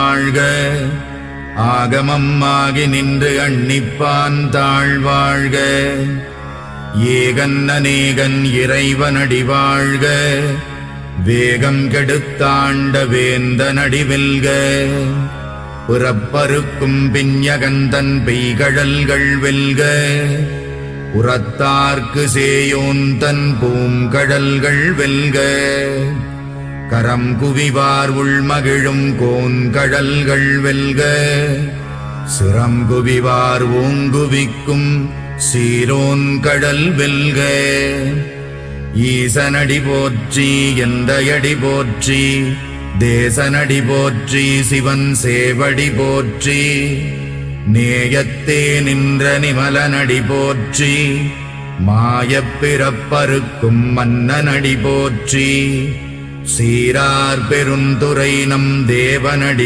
வாழ்க. ஆகமம் ஆகி நின்று அன்னிப்பான் தாழ்வாழ்க. ஏகன் அநேகன் இறைவனடி வாழ்க. வேகம் கெடுத்தாண்ட வேந்தனடி வெல்க. புறப்பருக்கும் பிஞகந்தன் பெய்கழல்கள் வெல்க. உரத்தார்க்கு சேயோந்தன் பூங்கடல்கள் வெல்க. கரம் குவிவார் உள்மகிழும் கோன்கடல்கள் வெல்க. சிரம் குவிவார் ஓங்குவிக்கும் சீரோன் கடல் வெல்க. ஈசனடி போற்றி எந்தையடி போற்றி. தேசனடி போற்றி சிவன் சேவடி போற்றி. நேயத்தே நின்ற நிமலனடி போற்றி. மாயப் பிறப்பறுக்கும் மன்னனடி போற்றி. சீரார் பெருந்துரை நம் தேவனடி